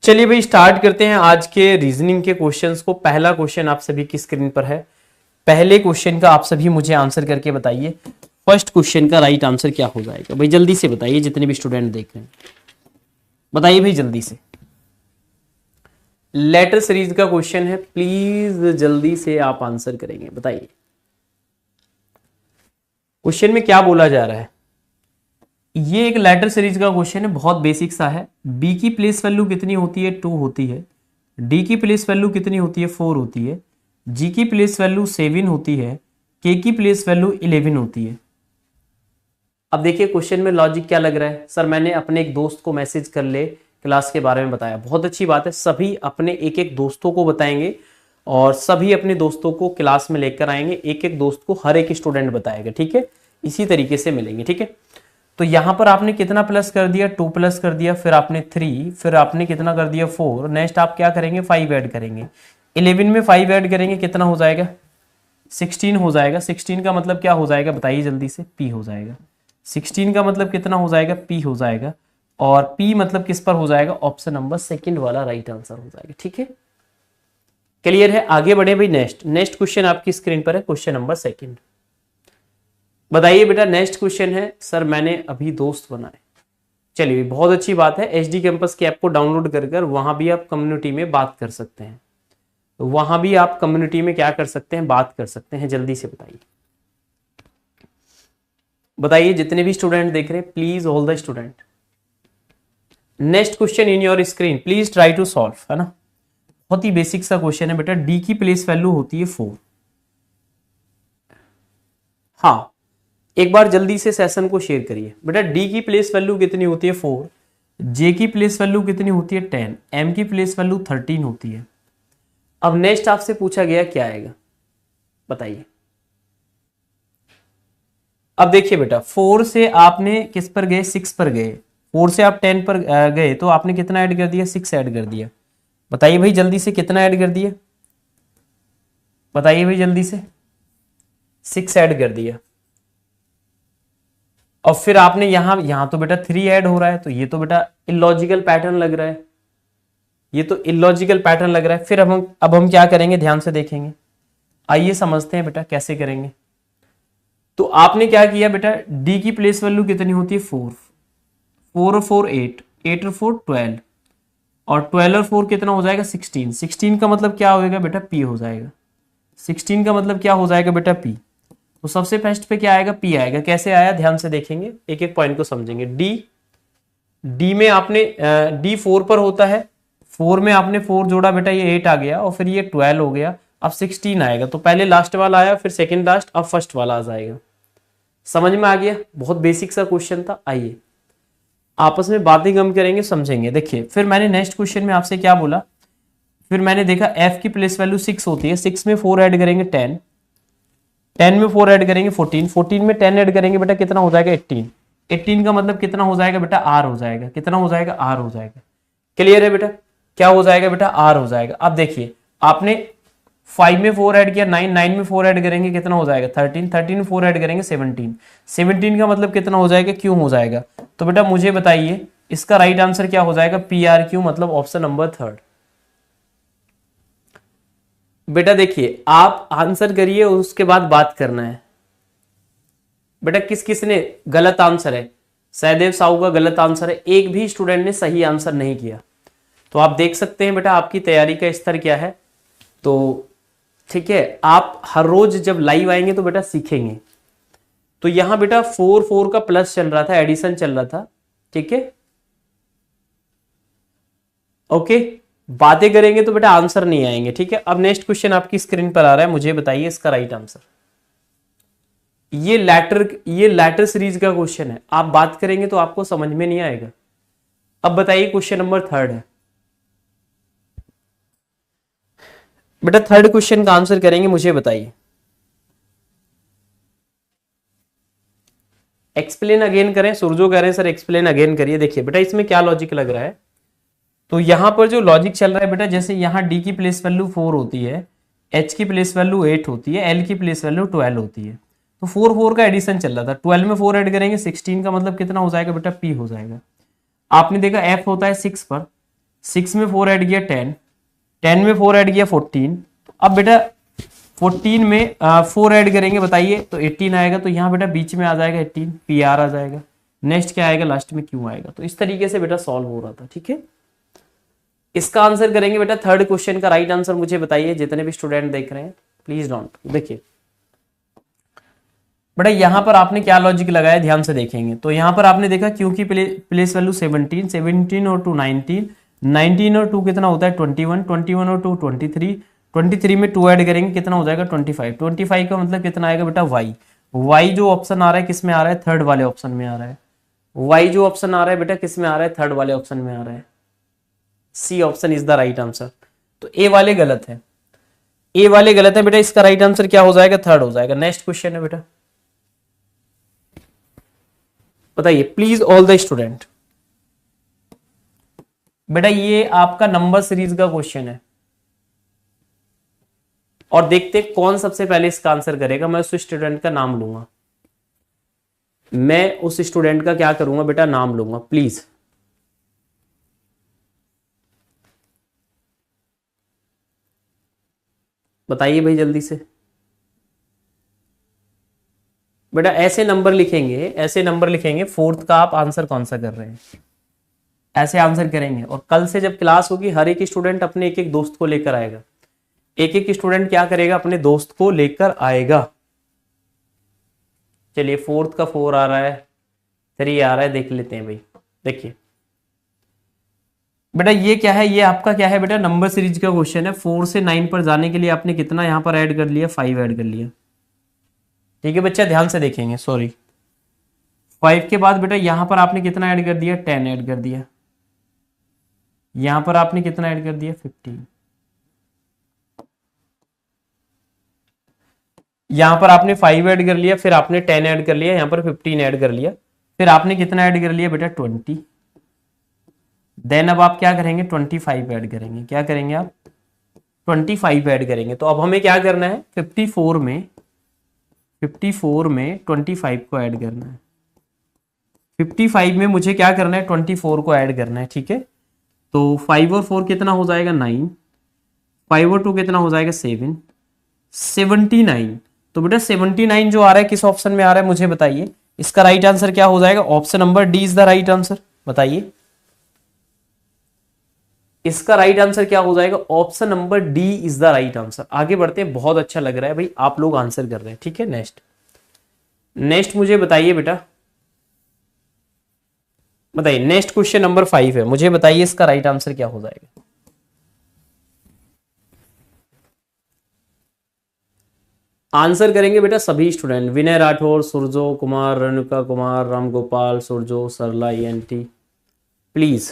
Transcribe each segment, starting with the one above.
चलिए भाई स्टार्ट करते हैं आज के रीजनिंग के क्वेश्चंस को। पहला क्वेश्चन आप सभी की स्क्रीन पर है। पहले क्वेश्चन का आप सभी मुझे आंसर करके बताइए। फर्स्ट क्वेश्चन का राइट आंसर क्या हो जाएगा भाई, जल्दी से बताइए। जितने भी स्टूडेंट देख रहे हैं बताइए भाई जल्दी से। लेटर सीरीज का क्वेश्चन है, प्लीज जल्दी से आप आंसर करेंगे, बताइए क्वेश्चन में क्या बोला जा रहा है। ये एक लेटर सीरीज का क्वेश्चन है, बहुत बेसिक सा है। बी की प्लेस वैल्यू कितनी होती है, 2 होती है। डी की प्लेस वैल्यू कितनी होती है, 4 होती है। जी की प्लेस वैल्यू 7 होती है। के की प्लेस वैल्यू 11 होती है। अब देखिए क्वेश्चन में लॉजिक क्या लग रहा है। सर मैंने अपने एक दोस्त को मैसेज कर ले क्लास के बारे में बताया, बहुत अच्छी बात है। सभी अपने एक एक दोस्तों को बताएंगे और सभी अपने दोस्तों को क्लास में लेकर आएंगे। एक एक दोस्त को हर एक स्टूडेंट बताएगा, ठीक है। इसी तरीके से मिलेंगे, ठीक है। तो यहां पर आपने कितना प्लस कर दिया, 2 प्लस कर दिया, फिर आपने 3, फिर आपने कितना कर दिया 4। नेक्स्ट आप क्या करेंगे, 5 ऐड करेंगे। 11 में 5 ऐड करेंगे कितना हो जाएगा, 16 हो जाएगा। 16 का मतलब क्या हो जाएगा बताइए जल्दी से, P हो जाएगा। 16 का मतलब कितना हो जाएगा, P हो जाएगा। और P मतलब किस पर हो जाएगा, ऑप्शन नंबर सेकंड वाला राइट आंसर हो जाएगा, ठीक है। क्लियर है, आगे बढ़े भाई। नेक्स्ट क्वेश्चन आपकी स्क्रीन पर है, क्वेश्चन नंबर सेकंड। बताइए बेटा नेक्स्ट क्वेश्चन है, सर मैंने अभी दोस्त बनाए। चलिए बहुत अच्छी बात है। एचडी कैंपस की ऐप को डाउनलोड कर वहां भी आप कम्युनिटी में बात कर सकते हैं। तो वहां भी आप कम्युनिटी में क्या कर सकते हैं, बात कर सकते हैं। जल्दी से बताइए बताइए जितने भी स्टूडेंट देख रहे हैं, please all the student. Next question in your screen, please try to solve, है ना। बहुत ही बेसिक सा क्वेश्चन है बेटा। डी की प्लेस वैल्यू होती है 4। हाँ, एक बार जल्दी से सेशन को शेयर करिए बेटा। डी की प्लेस वैल्यू कितनी होती है 4, जे की प्लेस वैल्यू कितनी होती है 10, एम की प्लेस वैल्यू 13 होती है। अब नेक्स्ट आपसे पूछा गया क्या आएगा बताइए। अब देखिए बेटा 4 से आपने किस पर गए, 6 पर गए। 4 से आप 10 पर गए तो आपने कितना ऐड कर दिया, 6 ऐड कर दिया। बताइए भाई जल्दी से कितना ऐड कर दिया, बताइए भाई जल्दी से, 6 ऐड कर दिया। और फिर आपने यहां तो बेटा 3 ऐड हो रहा है, तो ये तो बेटा इलॉजिकल पैटर्न लग रहा है, ये तो इलॉजिकल पैटर्न लग रहा है। फिर अब हम क्या करेंगे, ध्यान से देखेंगे। आइए समझते हैं बेटा कैसे करेंगे। तो आपने क्या किया बेटा, डी की प्लेस वैल्यू कितनी होती है 4, 4 और 4 8, 8 और 4 12, और 12 और 4 कितना हो जाएगा 16। 16 का मतलब क्या होगा बेटा, P हो जाएगा। 16 का मतलब क्या हो जाएगा बेटा, P। तो सबसे फर्स्ट पे क्या आएगा, P आएगा। कैसे आया ध्यान से देखेंगे, एक एक पॉइंट को समझेंगे। डी में आपने डी 4 पर होता है, 4 में आपने 4 जोड़ा बेटा, ये 8 आ गया, और फिर ये 12 हो गया। अब 16 आएगा, तो पहले लास्ट वाला आया, फिर सेकंड लास्ट, अब फर्स्ट वाला आ जाएगा। समझ में आ गया, बहुत बेसिक सा क्वेश्चन था। आइए आपस में बातें कम करेंगे, समझेंगे। देखिए फिर मैंने नेक्स्ट क्वेश्चन में आपसे क्या बोला, फिर मैंने देखा एफ की प्लेस वैल्यू 6 होती है। 6 में 4 ऐड करेंगे 10, 10 में 4 ऐड करेंगे 14, 14 में 10 ऐड करेंगे बेटा कितना हो जाएगा 18, 18 का मतलब कितना हो जाएगा बेटा, आर हो जाएगा। कितना हो जाएगा, आर हो जाएगा। क्लियर है बेटा, क्या हो जाएगा बेटा, आर हो जाएगा। अब देखिए आपने 5 में 4 ऐड किया 9, 9 में 4 ऐड करेंगे कितना हो जाएगा 13, 13 में 4 ऐड करेंगे 17, 17 का मतलब कितना हो जाएगा, क्यों हो जाएगा। तो बेटा मुझे बताइए इसका राइट आंसर क्या हो जाएगा, PRQ, मतलब ऑप्शन नंबर 3। बेटा देखिए आप आंसर करिए और उसके बाद बात करना है। बेटा किस किस ने गलत आंसर है, सहदेव साहू का गलत आंसर है, एक भी स्टूडेंट ने सही आंसर नहीं किया। तो आप देख सकते हैं बेटा आपकी तैयारी का स्तर क्या है। तो ठीक है, आप हर रोज जब लाइव आएंगे तो बेटा सीखेंगे। तो यहां बेटा 4 4 का प्लस चल रहा था, एडिशन चल रहा था, ठीक है। ओके, बातें करेंगे तो बेटा आंसर नहीं आएंगे, ठीक है। अब नेक्स्ट क्वेश्चन आपकी स्क्रीन पर आ रहा है, मुझे बताइए इसका राइट आंसर। ये लेटर सीरीज का क्वेश्चन है, आप बात करेंगे तो आपको समझ में नहीं आएगा। अब बताइए क्वेश्चन नंबर 3 है बेटा। थर्ड क्वेश्चन का आंसर करेंगे, मुझे बताइए। एक्सप्लेन अगेन करें, सुरजो कह रहे हैं सर एक्सप्लेन अगेन करिए। देखिए बेटा इसमें क्या लॉजिक लग रहा है। तो यहां पर जो लॉजिक चल रहा है बेटा, जैसे यहां डी की प्लेस वैल्यू 4 होती है, एच की प्लेस वैल्यू 8 होती है, एल की प्लेस वैल्यू 12 होती है। तो 4 4 का एडिशन चल रहा था, 12 में 4 ऐड करेंगे 16 का मतलब कितना हो जाएगा बेटा, P हो जाएगा। आपने देखा F होता है 6 पर, 6 में 4 ऐड किया 10, 10 में 4 ऐड किया 14। अब बेटा 14 में 4 ऐड करेंगे बताइए तो 18 आएगा, तो यहाँ बेटा बीच में आ जाएगा 18, पी आर आ जाएगा। नेक्स्ट क्या आएगा, लास्ट में क्यू आएगा। तो इस तरीके से बेटा सॉल्व हो रहा था, ठीक है। इसका आंसर करेंगे बेटा थर्ड क्वेश्चन का राइट आंसर मुझे बताइए, जितने भी स्टूडेंट देख रहे हैं प्लीज डोंट। देखिए बेटा यहां पर आपने क्या लॉजिक लगाया, ध्यान से देखेंगे तो यहां पर आपने देखा क्यू की प्लेस वैल्यू 17, 17 और 2 19, 19 और 2 कितना होता है 21, 21 और 2 23, 23 में 2 ऐड करेंगे कितना हो जाएगा 25, 25 का मतलब कितना आएगा बेटा वाई। वाई जो ऑप्शन आ रहा है किस में आ रहा है, थर्ड वाले ऑप्शन में आ रहा है। वाई जो ऑप्शन आ रहा है बेटा किस में आ रहा है, थर्ड वाले ऑप्शन में आ रहा है। C option is the right answer. तो ए वाले गलत है, ए वाले गलत है बेटा, इसका राइट आंसर क्या हो जाएगा, थर्ड हो जाएगा। नेक्स्ट क्वेश्चन है बेटा, बताइए प्लीज ऑल द स्टूडेंट। बेटा ये आपका नंबर सीरीज का क्वेश्चन है और देखते कौन सबसे पहले इसका आंसर करेगा। मैं उस स्टूडेंट का नाम लूंगा, मैं उस स्टूडेंट का क्या करूंगा बेटा, नाम लूंगा प्लीज। बताइए भाई जल्दी से। बेटा ऐसे नंबर लिखेंगे, ऐसे नंबर लिखेंगे, फोर्थ का आप आंसर कौन सा कर रहे हैं, ऐसे आंसर करेंगे। और कल से जब क्लास होगी हर एक स्टूडेंट अपने एक एक दोस्त को लेकर आएगा, एक एक स्टूडेंट क्या करेगा, अपने दोस्त को लेकर आएगा। चलिए फोर्थ का 4 आ रहा है, 3 आ रहा है, देख लेते हैं भाई। देखिए बेटा ये क्या है, ये आपका क्या है बेटा, नंबर सीरीज का क्वेश्चन है। 4 से 9 पर जाने के लिए आपने कितना यहां पर ऐड कर लिया, 5 ऐड कर लिया, ठीक है बच्चा ध्यान से देखेंगे। सॉरी 5 के बाद बेटा यहां पर आपने कितना ऐड कर दिया, 10 ऐड कर दिया। यहां पर आपने कितना ऐड कर दिया, 15। यहां पर आपने 5 ऐड कर लिया, फिर आपने 10 ऐड कर लिया, यहां पर 15 ऐड कर लिया, फिर आपने कितना ऐड कर लिया बेटा 20। देन अब आप क्या करेंगे, 25 ऐड करेंगे। क्या करेंगे आप, 25 ऐड करेंगे। तो अब हमें क्या करना है, 54 में 25 को ऐड करना है। 55 में मुझे क्या करना है, 24 को ऐड करना है, ठीक है। तो 5 और 4 कितना हो जाएगा 9, 5 और 2 कितना हो जाएगा 7, 79। तो बेटा 79 जो आ रहा है किस ऑप्शन में आ रहा है मुझे बताइए, इसका राइट आंसर क्या हो जाएगा, option number D is the right answer. बताइए इसका राइट आंसर क्या हो जाएगा, option number D is the right answer. आगे बढ़ते हैं, बहुत अच्छा लग रहा है भाई, आप लोग आंसर कर रहे हैं, ठीक है। नेक्स्ट नेक्स्ट मुझे बताइए बेटा, बताइए नेक्स्ट क्वेश्चन नंबर 5 है, मुझे बताइए इसका राइट आंसर क्या हो जाएगा। आंसर करेंगे बेटा सभी student, Vinay Rathore, Surjo Kumar, Renuka Kumar, Ram Gopal, Surjo, Sarla, ENT। Please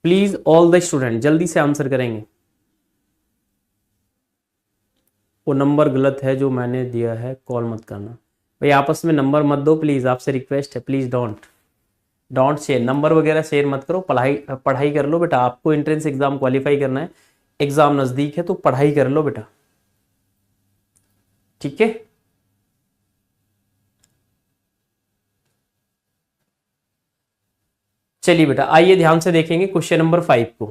please all the student जल्दी से आंसर करेंगे। वो नंबर गलत है जो मैंने दिया है, कॉल मत करना भाई, आपस में नंबर मत दो प्लीज, आपसे रिक्वेस्ट है, प्लीज डोंट शेयर, नंबर वगैरह शेयर मत करो। पढ़ाई कर लो बेटा, आपको एंट्रेंस एग्जाम क्वालिफाई करना है, एग्जाम नजदीक है तो पढ़ाई कर लो बेटा, ठीक है। चलिए बेटा आइए ध्यान से देखेंगे क्वेश्चन नंबर 5 को।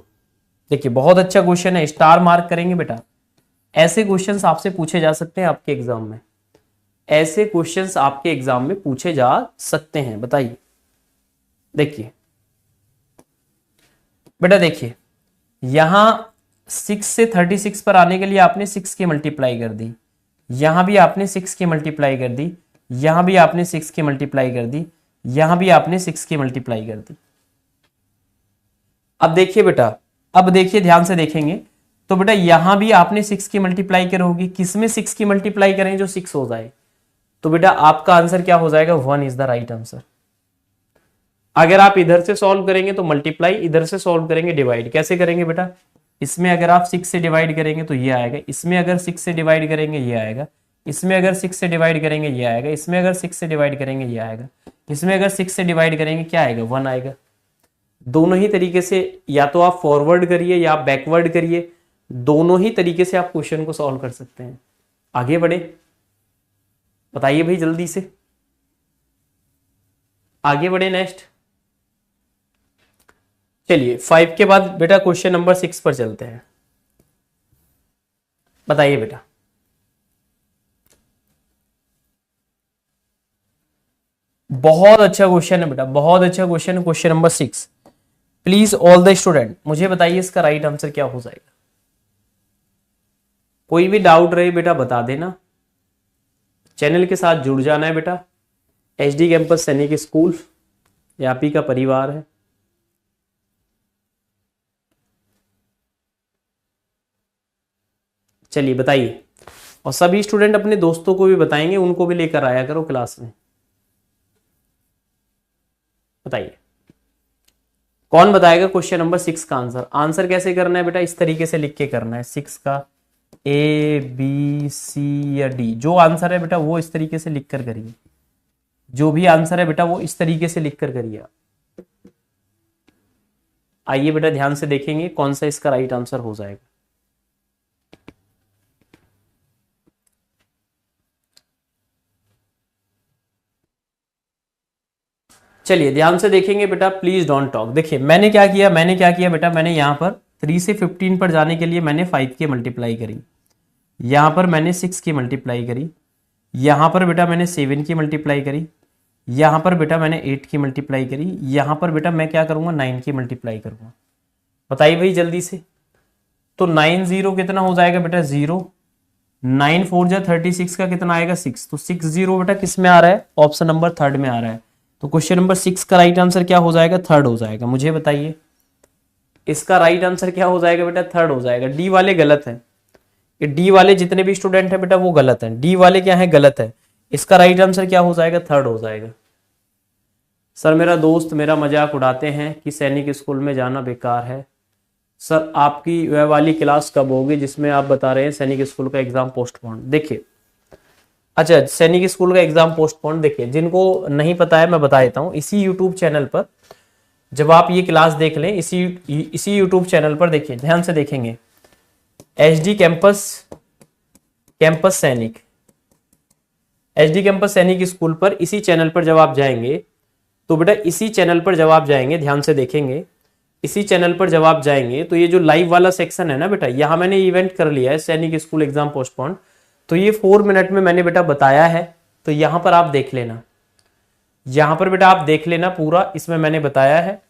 देखिए बहुत अच्छा क्वेश्चन है, स्टार मार्क करेंगे बेटा। ऐसे क्वेश्चंस आपसे पूछे जा सकते हैं आपके एग्जाम में, ऐसे क्वेश्चंस आपके एग्जाम में पूछे जा सकते हैं। बताइए देखिए बेटा, देखिए यहां 6 से 36 पर आने के लिए आपने 6 की मल्टीप्लाई कर दी, यहां भी आपने 6 की मल्टीप्लाई कर दी, यहां भी आपने 6 की मल्टीप्लाई कर दी, यहां भी आपने 6 की मल्टीप्लाई कर दी। अब देखिए बेटा, अब देखिए ध्यान से देखेंगे तो बेटा यहां भी आपने 6 की मल्टीप्लाई करोगी, किसमें 6 की मल्टीप्लाई करें जो 6 हो जाए, तो बेटा आपका आंसर क्या हो जाएगा, 1 इज द राइट आंसर। अगर आप इधर से सॉल्व करेंगे तो मल्टीप्लाई, इधर से सॉल्व करेंगे डिवाइड। कैसे करेंगे बेटा, इसमें अगर आप 6 से डिवाइड करेंगे तो ये आएगा, इसमें अगर 6 से डिवाइड करेंगे ये आएगा, इसमें अगर 6 से डिवाइड करेंगे ये आएगा, इसमें अगर 6 से डिवाइड करेंगे ये आएगा, इसमें अगर 6 से डिवाइड करेंगे क्या आएगा, 1 आएगा। दोनों ही तरीके से, या तो आप फॉरवर्ड करिए या आप बैकवर्ड करिए, दोनों ही तरीके से आप क्वेश्चन को सॉल्व कर सकते हैं। आगे बढ़े, बताइए भाई जल्दी से, आगे बढ़े। नेक्स्ट चलिए 5 के बाद बेटा क्वेश्चन नंबर 6 पर चलते हैं। बताइए बेटा। बहुत अच्छा क्वेश्चन है बेटा, बहुत अच्छा क्वेश्चन है, question number 6। Please all the student मुझे बताइए इसका राइट आंसर क्या हो जाएगा। कोई भी डाउट रहे बेटा बता देना। चैनल के साथ जुड़ जाना है बेटा। एचडी कैंपस सैनिक स्कूल ये आप ही का परिवार है। चलिए बताइए, और सभी स्टूडेंट अपने दोस्तों को भी बताएंगे, उनको भी लेकर आया करो क्लास में। बताइए कौन बताएगा क्वेश्चन नंबर 6 का आंसर। आंसर कैसे करना है बेटा, इस तरीके से लिख के करना है। 6 का ए बी सी या डी, जो आंसर है बेटा वो इस तरीके से लिख कर करिए। जो भी आंसर है बेटा वो इस तरीके से लिख कर करिए। आइए बेटा ध्यान से देखेंगे कौन सा इसका राइट आंसर हो जाएगा। चलिए ध्यान से देखेंगे बेटा, प्लीज डोंट टॉक। देखिए मैंने क्या किया बेटा, मैंने यहां पर 3 से 15 पर जाने के लिए मैंने 5 की मल्टीप्लाई करी, यहां पर मैंने 6 की मल्टीप्लाई करी, यहां पर बेटा मैंने 7 की मल्टीप्लाई करी, यहां पर बेटा मैंने 8 की मल्टीप्लाई करी, यहां पर बेटा मैं क्या करूंगा 9 की मल्टीप्लाई करूंगा। बताइए भाई जल्दी से। तो 9 0 कितना हो जाएगा बेटा 0, 9 4 जा 36 का कितना आएगा 6, तो 6 0 बेटा किस में आ रहा है, ऑप्शन नंबर 3 में आ रहा है। तो क्वेश्चन नंबर 6 का राइट आंसर क्या हो जाएगा, 3 हो जाएगा। मुझे बताइए इसका राइट आंसर क्या हो जाएगा बेटा, 3 हो जाएगा। डी वाले गलत है, ये डी वाले जितने भी स्टूडेंट है बेटा वो गलत है। डी वाले क्या है, गलत है। इसका राइट आंसर क्या हो जाएगा, 3 हो जाएगा। सर मेरा दोस्त मेरा मजाक उड़ाते हैं कि सैनिक स्कूल में जाना बेकार है। सर आपकी वह वाली क्लास कब होगी जिसमें आप बता रहे हैं सैनिक स्कूल का एग्जाम पोस्टपोन। देखिए अच्छा सैनिक स्कूल का एग्जाम पोस्टपोन, देखिए जिनको नहीं पता है मैं बता देता हूँ। इसी यूट्यूब चैनल पर जब आप ये क्लास देख लें, इसी यूट्यूब चैनल पर देखिए, ध्यान से देखेंगे, एचडी कैंपस सैनिक, एचडी कैंपस सैनिक स्कूल पर इसी चैनल पर जब आप जाएंगे तो बेटा इसी चैनल पर जब आप जाएंगे, ध्यान से देखेंगे, इसी चैनल पर जब आप जाएंगे तो ये जो लाइव वाला सेक्शन है ना बेटा, यहां मैंने इवेंट कर लिया है सैनिक स्कूल एग्जाम पोस्टपोन। तो ये 4 मिनट में मैंने बेटा बताया है, तो यहां पर आप देख लेना, यहां पर बेटा आप देख लेना पूरा, इसमें मैंने बताया है।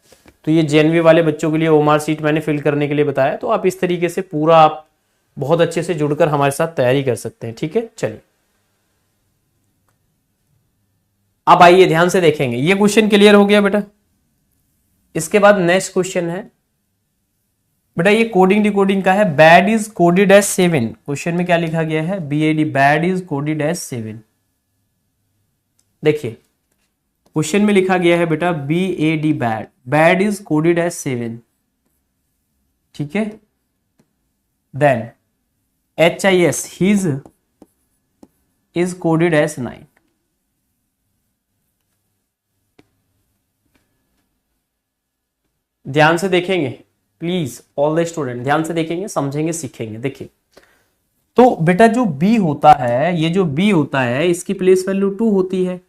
तो ये जेएनवी वाले बच्चों के लिए ओएमआर सीट मैंने फिल करने के लिए बताया। तो आप इस तरीके से पूरा आप बहुत अच्छे से जुड़कर हमारे साथ तैयारी कर सकते हैं। ठीक है चलिए अब आइए ध्यान से देखेंगे। ये क्वेश्चन क्लियर हो गया बेटा। इसके बाद नेक्स्ट क्वेश्चन है बेटा, ये कोडिंग डिकोडिंग का है। Bad is coded as 7। Question में क्या लिखा गया है, BAD, bad is coded as 7। देखिए क्वेश्चन में लिखा गया है बेटा BAD, bad, bad is coded as 7। ठीक है, then HIS, his is coded as 9। ध्यान से देखेंगे प्लीज ऑल द स्टूडेंट, ध्यान से देखेंगे, समझेंगे, सीखेंगे। देखिए तो बेटा जो B होता है, ये जो B होता है इसकी प्लेस वैल्यू 2 होती है।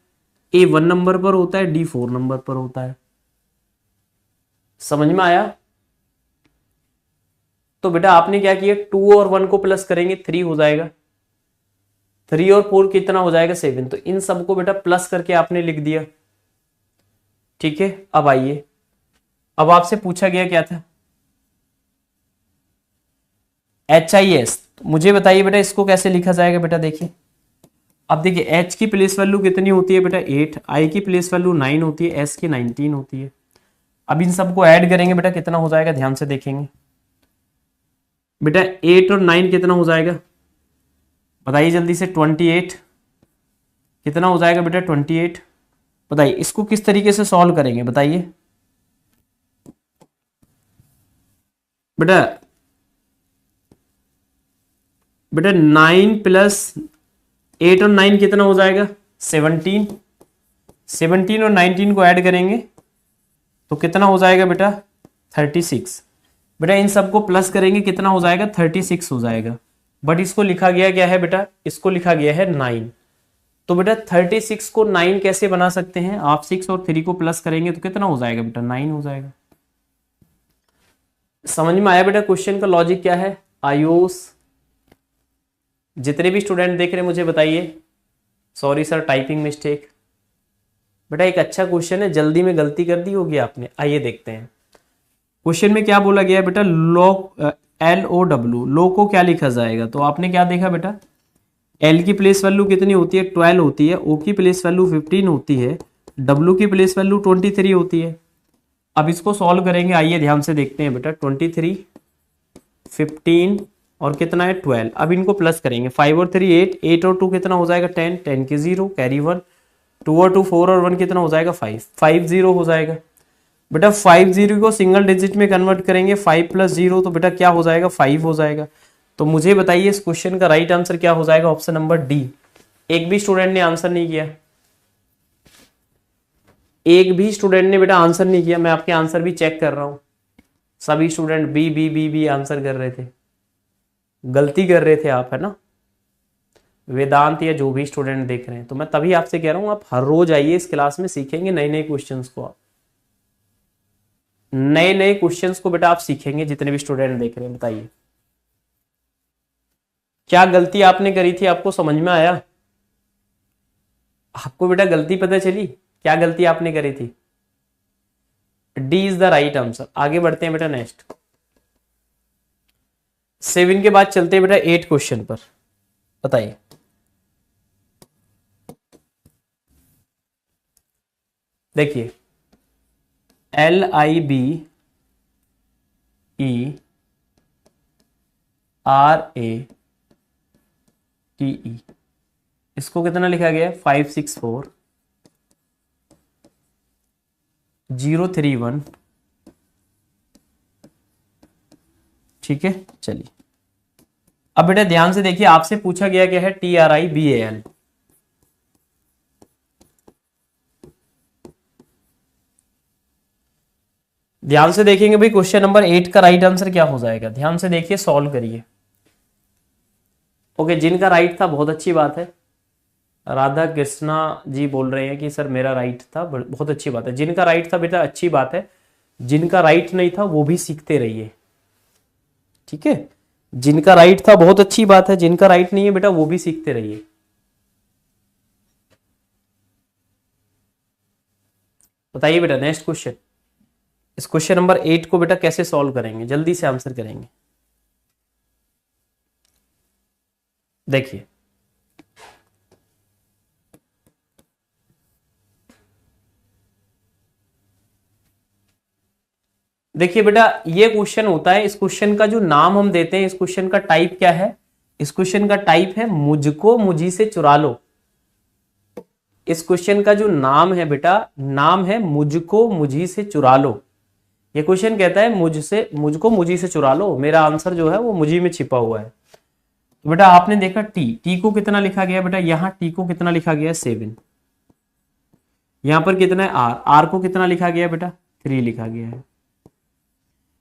A 1 नंबर पर होता है, D 4 नंबर पर होता है। समझ में आया। तो बेटा आपने क्या किया, 2 और 1 को प्लस करेंगे 3 हो जाएगा, 3 और 4 कितना हो जाएगा 7। तो इन सबको बेटा प्लस करके आपने लिख दिया। ठीक है अब आइए, अब आपसे पूछा गया क्या था, HIS। मुझे बताइए बेटा इसको कैसे लिखा जाएगा बेटा। देखिए अब देखिए H की प्लेस वैल्यू कितनी होती है बेटा 8, I की प्लेस वैल्यू 9 होती है, S की 19 होती है। अब इन सबको ऐड करेंगे बेटा कितना हो जाएगा, ध्यान से देखेंगे बेटा 8 और 9 कितना हो जाएगा, बताइए जल्दी से। 28 कितना हो जाएगा बेटा 28। बताइए इसको किस तरीके से सॉल्व करेंगे, बताइए बेटा। बेटा 9 प्लस 8 और 9 कितना हो जाएगा 17। 17 और 19 को ऐड करेंगे तो कितना हो जाएगा बेटा 36। बेटा इन सबको प्लस करेंगे कितना हो जाएगा 36 हो जाएगा। बट इसको लिखा गया क्या है बेटा, इसको लिखा गया है 9। तो बेटा 36 को 9 कैसे बना सकते हैं आप, 6 और 3 को प्लस करेंगे तो कितना हो जाएगा बेटा 9 हो जाएगा। समझ में आया बेटा क्वेश्चन का लॉजिक क्या है? आयुष, जितने भी स्टूडेंट देख रहे हैं मुझे बताइए। Sorry sir, typing mistake. बेटा एक अच्छा क्वेश्चन है, जल्दी में गलती कर दी होगी आपने। आइए देखते हैं क्वेश्चन में क्या बोला गया है बेटा। लो, LOW, लो को क्या लिखा जाएगा? तो आपने क्या देखा बेटा, एल की प्लेस वैल्यू कितनी होती है? 12 होती है। ओ की प्लेस वैल्यू 15 होती है। डब्ल्यू की प्लेस वैल्यू 23 होती है। अब इसको सॉल्व करेंगे, आइए ध्यान से देखते हैं बेटा। 23, 15 और कितना है 12। अब इनको प्लस करेंगे, 5 और 3 8, 8 और 2 कितना हो जाएगा 10, 10 के 0 कैरी 1, 2 और 2 4 और 1 कितना हो जाएगा 5, 5 0 हो जाएगा। बेटा 5 0 को सिंगल डिजिट में कन्वर्ट करेंगे, 5 प्लस 0 तो बेटा क्या हो जाएगा 5 हो जाएगा। तो मुझे बताइए इस क्वेश्चन का राइट आंसर क्या हो जाएगा? Option number D. एक भी स्टूडेंट ने आंसर नहीं किया, एक भी स्टूडेंट ने बेटा आंसर नहीं किया। मैं आपके आंसर भी चेक कर रहा हूं, सभी student B B B B answer कर रहे थे। गलती कर रहे थे आप, है ना? वेदांत या जो भी स्टूडेंट देख रहे हैं, तो मैं तभी आपसे कह रहा हूं आप हर रोज आइए इस क्लास में, सीखेंगे नए नए क्वेश्चंस को। आप नए नए क्वेश्चंस को बेटा आप सीखेंगे, जितने भी स्टूडेंट देख रहे हैं। बताइए क्या गलती आपने करी थी, आपको समझ में आया? आपको बेटा गलती पता चली, क्या गलती आपने करी थी? D is the right answer. आगे बढ़ते हैं बेटा नेक्स्ट। 7 के बाद चलते हैं बेटा 8 क्वेश्चन पर। बताइए देखिए, LIBERATE, इसको कितना लिखा गया है 564031। ठीक है, चलिए अब बेटा ध्यान से देखिए, आपसे पूछा गया क्या है? TRIBAL। ध्यान से देखेंगे भाई, क्वेश्चन नंबर 8 का राइट आंसर क्या हो जाएगा? ध्यान से देखिए, सॉल्व करिए। ओके, जिनका राइट था बहुत अच्छी बात है। राधा कृष्णा जी बोल रहे हैं कि सर मेरा राइट था, बहुत अच्छी बात है। जिनका राइट था बेटा अच्छी बात है, जिनका राइट नहीं था वो भी सीखते रहिए। ठीक है, जिनका राइट था बहुत अच्छी बात है, जिनका राइट नहीं है बेटा वो भी सीखते रहिए। बताइए बेटा नेक्स्ट क्वेश्चन। इस क्वेश्चन नंबर 8 को बेटा कैसे सॉल्व करेंगे, जल्दी से आंसर करेंगे। देखिए देखिए बेटा, ये क्वेश्चन होता है, इस क्वेश्चन का जो नाम हम देते हैं, इस क्वेश्चन का टाइप क्या है? इस क्वेश्चन का टाइप है मुझको मुझी से चुरा लो। इस क्वेश्चन का जो नाम है बेटा, नाम है मुझको मुझी से चुरा लो। ये क्वेश्चन कहता है मुझको मुझी से चुरा लो, मेरा आंसर जो है वो मुझी में छिपा हुआ है। तो बेटा आपने देखा टी को कितना लिखा गया बेटा, यहां टी को कितना लिखा गया 7। यहां पर कितना है आर को कितना लिखा गया बेटा 3 लिखा गया है।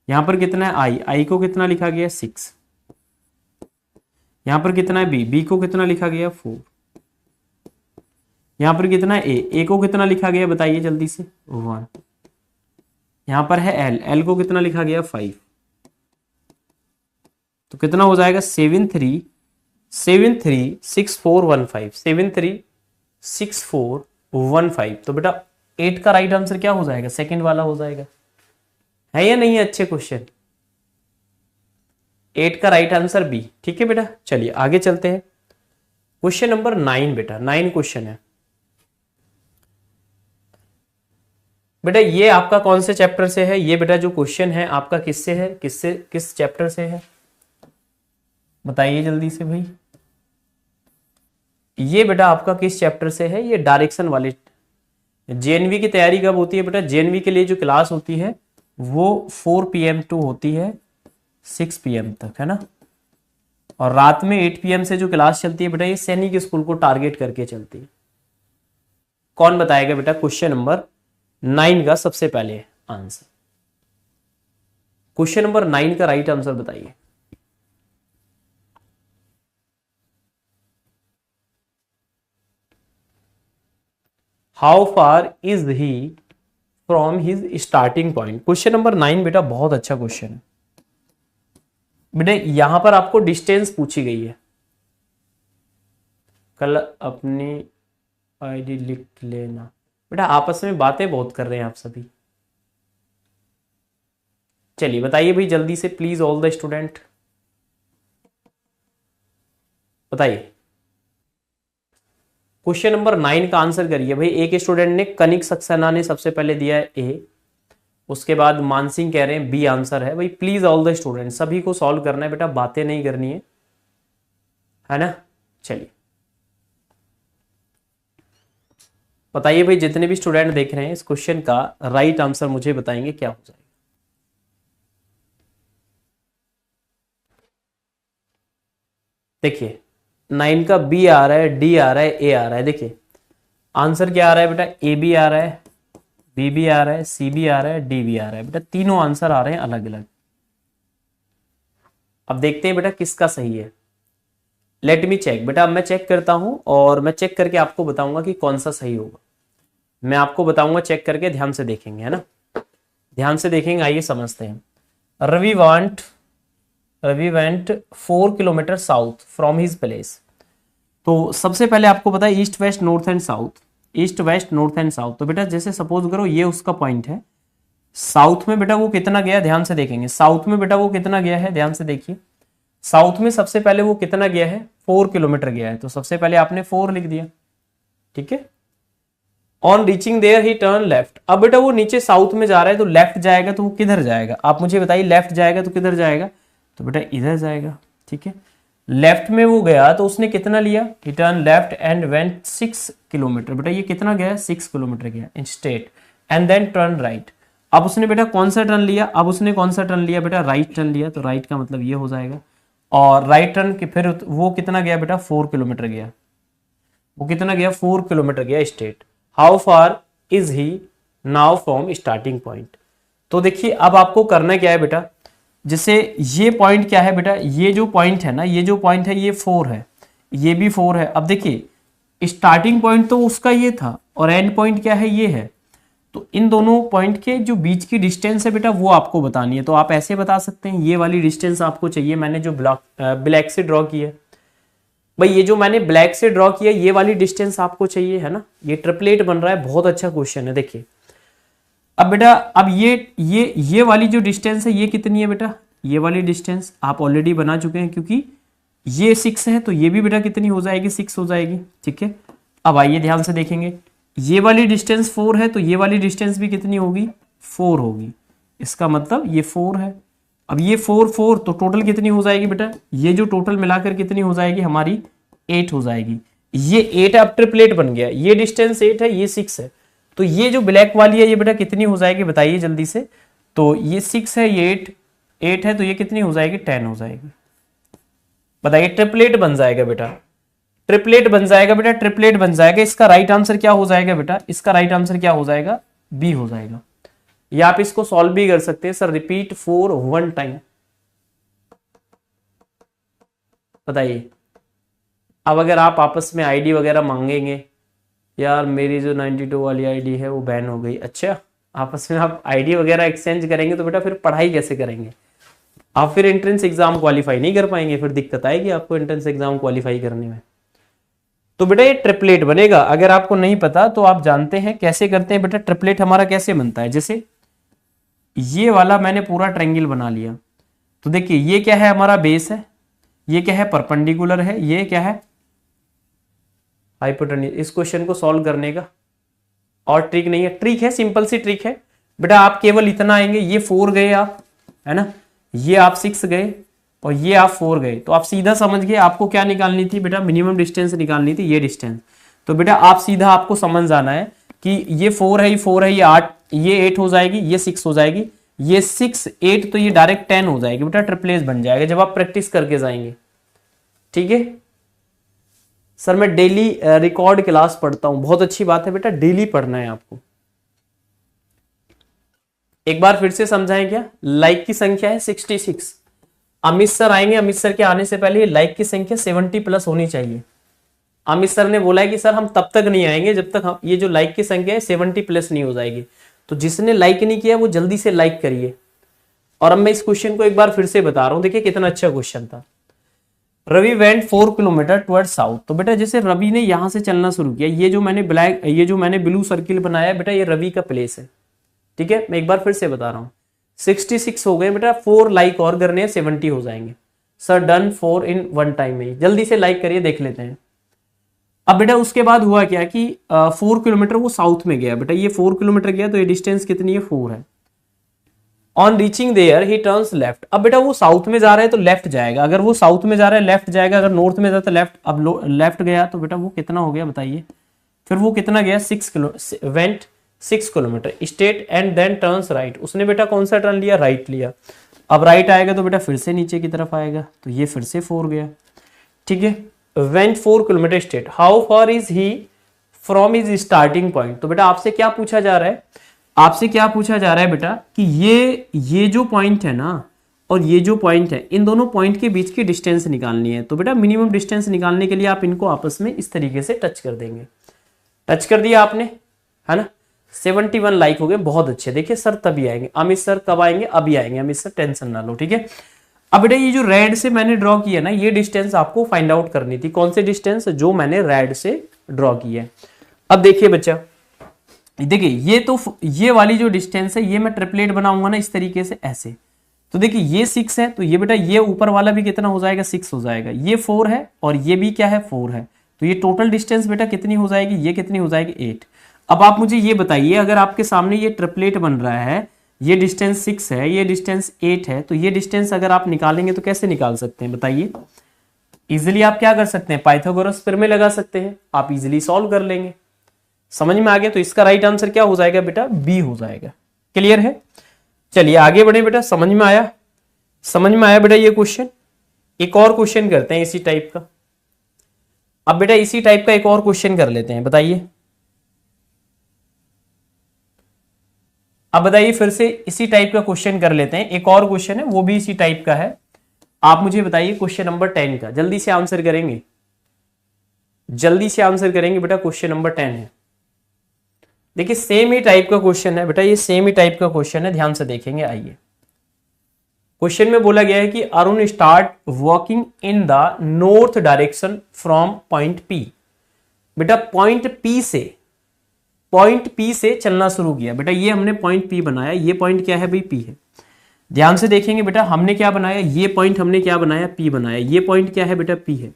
यहां पर कितना है आई को कितना लिखा गया 6। यहां पर कितना है बी को कितना लिखा गया 4। यहां पर कितना है ए को कितना लिखा गया बताइए जल्दी से 1। यहां पर है एल को कितना लिखा गया 5। तो कितना हो जाएगा 7 3 6 4 1 5, 7 3 6 4 1 5। तो बेटा 8 का राइट आंसर क्या हो जाएगा? सेकंड वाला हो जाएगा। है या नहीं है अच्छे क्वेश्चन? 8 का राइट आंसर बी। ठीक है बेटा, चलिए आगे चलते हैं। क्वेश्चन नंबर 9 बेटा, 9 क्वेश्चन है बेटा। ये आपका कौन से चैप्टर से है? ये बेटा जो क्वेश्चन है आपका किससे है, किस चैप्टर से है बताइए जल्दी से भाई। ये बेटा आपका किस चैप्टर से है? ये डायरेक्शन वाले। जेएनवी की तैयारी कब होती है बेटा? जेएनवी के लिए जो क्लास होती है वो 4 PM टू होती है 6 PM तक, है ना? और रात में 8 PM से जो क्लास चलती है बेटा, ये सैनिक स्कूल को टारगेट करके चलती है। कौन बताएगा बेटा क्वेश्चन नंबर 9 का सबसे पहले आंसर? क्वेश्चन नंबर 9 का राइट आंसर बताइए। How far is he from his starting point? Question number 9 बेटा बहुत अच्छा क्वेश्चन है। बेटे यहां पर आपको डिस्टेंस पूछी गई है, कल अपनी आईडी लिख लेना। बेटा आपस में बातें बहुत कर रहे हैं आप सभी। चलिए बताइए भाई जल्दी से प्लीज, ऑल द स्टूडेंट बताइए। क्वेश्चन नंबर 9 का आंसर करिए भाई। एक स्टूडेंट ने, कनिक सक्सेना ने सबसे पहले दिया है ए, उसके बाद मानसिंह कह रहे हैं बी आंसर है। भाई प्लीज ऑल द स्टूडेंट, सभी को सॉल्व करना है बेटा, बातें नहीं करनी है ना। चलिए बताइए भाई, जितने भी स्टूडेंट देख रहे हैं इस क्वेश्चन का राइट आंसर मुझे बताएंगे क्या हो जाएगा। देखिए 9 का बी आ रहा है, डी आ रहा है, ए आ रहा है। देखिए आंसर क्या आ रहा है बेटा, ए भी आ रहा है, बी भी आ रहा है, सी भी आ रहा है, डी भी आ रहा है। बेटा तीनों आंसर आ रहे हैं अलग अलग। अब देखते हैं बेटा किसका सही है। Let me check. बेटा अब मैं चेक करता हूं और मैं चेक करके आपको बताऊंगा कि कौन सा सही होगा। मैं आपको बताऊंगा चेक करके, ध्यान से देखेंगे है ना, ध्यान से देखेंगे। आइए समझते हैं। Ravi went 4 kilometre south from his place. तो सबसे पहले आपको पता है east west north and south, east west north and south. तो बेटा जैसे सपोज करो ये उसका पॉइंट है, साउथ में बेटा वो कितना गया, ध्यान से देखेंगे। साउथ में बेटा वो कितना गया है, ध्यान से देखिए। साउथ में सबसे पहले वो कितना गया है, 4 किलोमीटर गया है। तो सबसे पहले आपने 4 लिख दिया, ठीक है। On reaching there he turn left. अब बेटा वो नीचे साउथ में जा रहा है तो लेफ्ट जाएगा तो वो किधर जाएगा, आप मुझे बताइए। लेफ्ट जाएगा तो किधर जाएगा, तो बेटा इधर जाएगा, ठीक है। लेफ्ट में वो गया तो उसने कितना लिया, he turn left and went 6 kilometre. बेटा ये कितना गया, 6 किलोमीटर गया in straight, and then turn right. अब उसने बेटा कौन सा टर्न लिया, अब उसने कौन सा टर्न लिया बेटा, राइट टर्न लिया। तो राइट का मतलब ये हो जाएगा। और राइट टर्न के फिर वो कितना गया बेटा, 4 किलोमीटर गया। वो कितना गया, 4 किलोमीटर गया straight. How far is he now from starting point. तो देखिए अब आपको करना क्या है बेटा, जैसे ये पॉइंट क्या है बेटा, ये जो पॉइंट है ना, ये जो पॉइंट है ये 4 है, ये भी 4 है। अब देखिए स्टार्टिंग पॉइंट तो उसका ये था और एंड पॉइंट क्या है, ये है। तो इन दोनों पॉइंट के जो बीच की डिस्टेंस है बेटा वो आपको बतानी है। तो आप ऐसे बता सकते हैं, ये वाली डिस्टेंस आपको चाहिए। मैंने जो ब्लैक से ड्रॉ की है भाई, ये जो मैंने ब्लैक से ड्रॉ किया ये वाली डिस्टेंस आपको चाहिए, है ना। ये ट्रिपलेट बन रहा है, बहुत अच्छा क्वेश्चन है। देखिए अब बेटा, अब ये वाली जो डिस्टेंस है ये कितनी है बेटा, ये वाली डिस्टेंस आप ऑलरेडी बना चुके हैं, क्योंकि ये 6 है तो ये भी बेटा कितनी हो जाएगी, 6 हो जाएगी, ठीक है। अब आइए ध्यान से देखेंगे, ये वाली डिस्टेंस 4 है तो ये वाली डिस्टेंस भी कितनी होगी, 4 होगी। इसका मतलब ये 4 है। अब ये 4 तो टोटल कितनी हो जाएगी बेटा, ये जो टोटल मिलाकर कितनी हो जाएगी हमारी, 8 हो जाएगी। ये 8 अब ट्रिपलेट बन गया, ये डिस्टेंस 8 है, ये 6 है। तो ये जो ब्लैक वाली है ये बेटा कितनी हो जाएगी बताइए जल्दी से। तो ये 6 है, ये 8 है, तो ये कितनी हो जाएगी, 10 हो जाएगी। बताइए ट्रिपलेट बन जाएगा बेटा, ट्रिपलेट बन जाएगा बेटा, ट्रिपलेट बन जाएगा। इसका राइट आंसर क्या हो जाएगा बेटा, इसका राइट आंसर क्या हो जाएगा, बी हो जाएगा। या आप इसको सॉल्व भी कर सकते हैं सर, रिपीट 4 1 टाइम। बताइए अब अगर आप आपस में आईडी वगैरह मांगेंगे, यार मेरी जो 92 वाली आईडी है वो बैन हो गई, अच्छा आपस में आप आईडी वगैरह एक्सचेंज करेंगे तो बेटा फिर पढ़ाई कैसे करेंगे आप, फिर एंट्रेंस एग्जाम क्वालिफाई नहीं कर पाएंगे, फिर दिक्कत आएगी आपको एंट्रेंस एग्जाम क्वालिफाई करने में। तो बेटा ये ट्रिपलेट बनेगा। अगर आपको नहीं पता तो आप जानते हैं कैसे करते हैं बेटा, ट्रिपलेट हमारा कैसे बनता है। जैसे ये वाला मैंने पूरा ट्रायंगल बना लिया, तो देखिए ये क्या है, हमारा बेस है, ये क्या है, परपेंडिकुलर है, ये क्या है, हाइपोटेन्यूज। इस क्वेश्चन को सॉल्व करने का और ट्रिक नहीं है, ट्रिक है, सिंपल सी ट्रिक है बेटा। आप केवल इतना आएंगे, ये 4 गए आप, है ना, ये आप 6 गए और ये आप 4 गए, तो आप सीधा समझ गए आपको क्या निकालनी थी बेटा, मिनिमम डिस्टेंस निकालनी थी, ये डिस्टेंस। तो बेटा आप सीधा आपको समझ जाना है कि ये 4 है, ये 4 है, ये 8, ये 8 हो जाएगी, ये 6 हो जाएगी, ये 6 8, तो ये डायरेक्ट 10 हो जाएगी बेटा, ट्रिपलेट बन जाएगा जब आप प्रैक्टिस करके जाएंगे, ठीक है। सर मैं डेली रिकॉर्ड क्लास पढ़ता हूं, बहुत अच्छी बात है बेटा, डेली पढ़ना है आपको। एक बार फिर से समझाएं क्या, लाइक की संख्या है 66। अमित सर आएंगे, अमित सर के आने से पहले लाइक की संख्या 70 प्लस होनी चाहिए। अमित सर ने बोला है कि सर हम तब तक नहीं आएंगे जब तक हम ये जो लाइक की संख्या है 70 प्लस नहीं हो जाएगी। तो जिसने लाइक नहीं किया वो जल्दी से लाइक करिए, और अब मैं इस क्वेश्चन को एक बार फिर से बता रहा हूं, देखिए कितना अच्छा क्वेश्चन था। Ravi went 4 kilometre toward south. तो बेटा जैसे रवि ने यहां से चलना शुरू किया, ये जो मैंने ब्लू सर्किल बनाया बेटा, ये रवि का प्लेस है, ठीक है। मैं एक बार फिर से बता रहा हूं, 66 हो गए बेटा, 4 लाइक और करने हैं, 70 हो जाएंगे। सर डन 4 इन 1 टाइम में, जल्दी से लाइक करिए, देख लेते हैं। अब बेटा उसके बाद हुआ क्या कि 4 किलोमीटर वो साउथ में गया बेटा, ये 4 किलोमीटर गया, तो ये डिस्टेंस कितनी है, 4 है। On reaching there he turns left. अब बेटा वो साउथ में जा रहा है तो लेफ्ट जाएगा, अगर वो साउथ में जा रहा है लेफ्ट जाएगा, अगर नॉर्थ में जाता है लेफ्ट। अब लेफ्ट गया तो बेटा वो कितना हो गया बताइए, फिर वो कितना गया, 6 kilometre straight and then turns right. उसने बेटा कौन सा टर्न लिया, राइट लिया। अब राइट आएगा तो बेटा फिर से नीचे की तरफ आएगा, तो ये फिर से 4 गया, ठीक है। Went 4 kilometre straight, how far is he from his starting point. तो बेटा आपसे क्या पूछा जा रहा है, आपसे क्या पूछा जा रहा है बेटा कि ये जो पॉइंट है ना और ये जो पॉइंट है, इन दोनों पॉइंट के बीच की डिस्टेंस निकालनी है। तो बेटा मिनिमम डिस्टेंस निकालने के लिए आप इनको आपस में इस तरीके से टच कर देंगे। टच कर दिया आपने, है ना। 71 लाइक हो गए, बहुत अच्छे। देखिए सर तभी आएंगे, अमित सर कब आएंगे, अभी आएंगे अमित सर, टेंशन ना लो, ठीक है। अब बेटा ये जो रेड से मैंने ड्रॉ किया ना, ये डिस्टेंस आपको फाइंड आउट करनी थी। कौन से डिस्टेंस, जो मैंने रेड से ड्रॉ किया है। अब देखिए बच्चा, देखिए ये वाली जो डिस्टेंस है, ये मैं ट्रिपलेट बनाऊंगा ना इस तरीके से, ऐसे। तो देखिए ये 6 है, तो ये बेटा ये ऊपर वाला भी कितना हो जाएगा, 6 हो जाएगा। ये 4 है और ये भी क्या है, 4 है। तो ये टोटल डिस्टेंस बेटा कितनी हो जाएगी, ये कितनी हो जाएगी, 8। अब आप मुझे ये बताइए, अगर आपके सामने ये ट्रिपलेट बन रहा है, ये डिस्टेंस 6 है, ये डिस्टेंस 8 है, तो ये डिस्टेंस अगर आप निकालेंगे तो कैसे निकाल सकते हैं बताइए। इजिली आप क्या कर सकते हैं, पाइथागोरस थ्योरम में लगा सकते हैं, आप इजिली सॉल्व कर लेंगे। समझ में आ गया। तो इसका राइट आंसर क्या हो जाएगा बेटा, बी हो जाएगा। क्लियर है। चलिए आगे बढ़े बेटा, समझ में आया, समझ में आया बेटा ये क्वेश्चन। एक और क्वेश्चन करते हैं इसी टाइप का। अब बेटा इसी टाइप का एक और क्वेश्चन कर लेते हैं, बताइए। अब बताइए फिर से इसी टाइप का क्वेश्चन कर लेते हैं। एक और क्वेश्चन है, वो भी इसी टाइप का है। आप मुझे बताइए क्वेश्चन नंबर 10 का, जल्दी से आंसर करेंगे, जल्दी से आंसर करेंगे बेटा। क्वेश्चन नंबर 10 है, देखिए सेम ही टाइप का क्वेश्चन है बेटा, ये सेम ही टाइप का क्वेश्चन है, ध्यान से देखेंगे। आइए, क्वेश्चन में बोला गया है कि Arun start walking in the north direction from point P. बेटा पॉइंट पी से चलना शुरू किया। बेटा ये हमने पॉइंट पी बनाया, ये पॉइंट क्या है भाई, पी है। ध्यान से देखेंगे बेटा, हमने क्या बनाया, ये पॉइंट हमने क्या बनाया, पी बनाया। ये पॉइंट क्या है बेटा, पी है।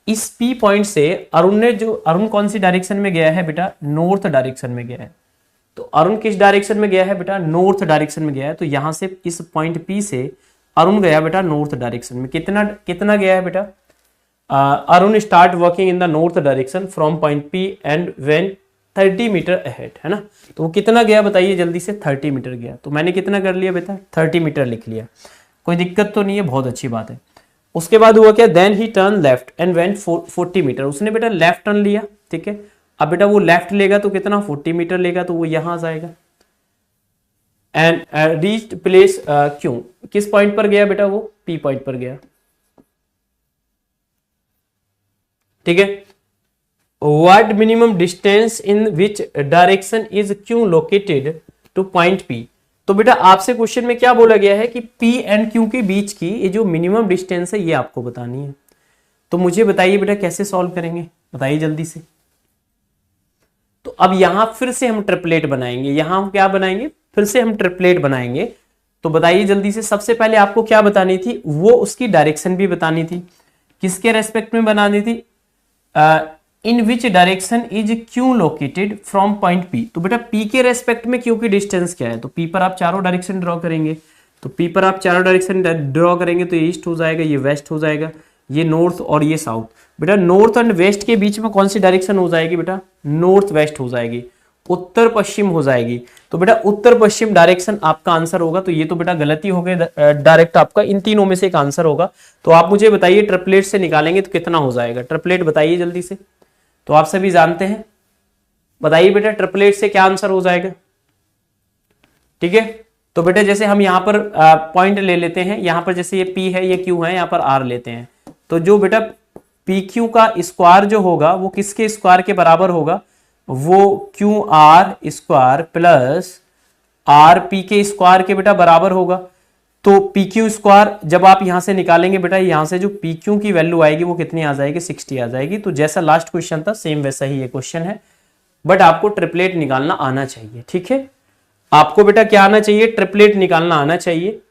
इस पी पॉइंट से अरुण कौन सी डायरेक्शन में गया है बेटा, नॉर्थ डायरेक्शन में गया है। तो अरुण किस डायरेक्शन में गया है बेटा, नॉर्थ डायरेक्शन में गया है। तो यहां से इस पॉइंट पी से अरुण गया बेटा नॉर्थ डायरेक्शन में। कितना गया है बेटा, Arun start working in the north direction from point P and went 30 metre ahead, है ना। तो वो कितना गया बताइए जल्दी से, 30 मीटर गया। तो मैंने कितना कर लिया बेटा, 30 मीटर लिख लिया, कोई दिक्कत तो नहीं है, बहुत अच्छी बात है। उसके बाद हुआ क्या, then he turn left and went 40 metre. उसने बेटा लेफ्ट टर्न लिया, ठीक है। अब बेटा वो लेफ्ट लेगा तो कितना, 40 मीटर लेगा, तो वो यहां जाएगा। एंड रीच्ड प्लेस, क्यों, किस पॉइंट पर गया बेटा, वो पी पॉइंट पर गया, ठीक है। What minimum distance in which direction is Q located two point P. तो बेटा आपसे क्वेश्चन में क्या बोला गया है कि P एंड Q के बीच की ये जो मिनिमम डिस्टेंस है ये आपको बतानी है। तो मुझे बताइए बेटा कैसे सॉल्व करेंगे, बताइए जल्दी से। तो अब यहां फिर से हम ट्रिपलेट बनाएंगे, यहां हम क्या बनाएंगे, फिर से हम ट्रिपलेट बनाएंगे। तो बताइए जल्दी से, सबसे पहले आपको क्या बतानी थी, वो उसकी डायरेक्शन भी बतानी थी। किसके रेस्पेक्ट में बनानी थी, in which direction is Q located from point P. तो बेटा पी के रेस्पेक्ट में क्यू की डिस्टेंस क्या है, तो पी पर आप चारों डायरेक्शन ड्रॉ करेंगे। तो पी पर आप चारों डायरेक्शन ड्रॉ करेंगे तो ये ईस्ट हो जाएगा, ये वेस्ट हो जाएगा, ये नॉर्थ और ये साउथ। बेटा नॉर्थ एंड वेस्ट के बीच में कौन सी डायरेक्शन हो जाएगी बेटा, नॉर्थ वेस्ट हो जाएगी, उत्तर पश्चिम हो जाएगी। तो बेटा उत्तर पश्चिम डायरेक्शन आपका आंसर होगा। तो ये तो बेटा गलती हो गई, डायरेक्ट आपका इन तीनों में से एक आंसर होगा। तो आप मुझे बताइए ट्रिपलेट से निकालेंगे तो कितना हो जाएगा, ट्रिपलेट बताइए जल्दी से। तो आप सभी जानते हैं, बताइए बेटा ट्रिपलेट से क्या आंसर हो जाएगा, ठीक है। तो बेटा जैसे हम यहां पर पॉइंट ले लेते हैं, यहां पर जैसे ये P है, ये Q है, यहां पर R लेते हैं। तो जो बेटा PQ का स्क्वायर जो होगा वो किसके स्क्वायर के बराबर होगा, वो QR स्क्वायर प्लस RP के स्क्वायर के बेटा बराबर होगा। तो पी क्यू स्क्वायर जब आप यहां से निकालेंगे बेटा, यहां से जो पी क्यू की वैल्यू आएगी वो कितनी आ जाएगी, 60 आ जाएगी। तो जैसा लास्ट क्वेश्चन था सेम वैसा ही ये क्वेश्चन है, बट आपको ट्रिपलेट निकालना आना चाहिए। ठीक है, आपको बेटा क्या आना चाहिए, ट्रिपलेट निकालना आना चाहिए।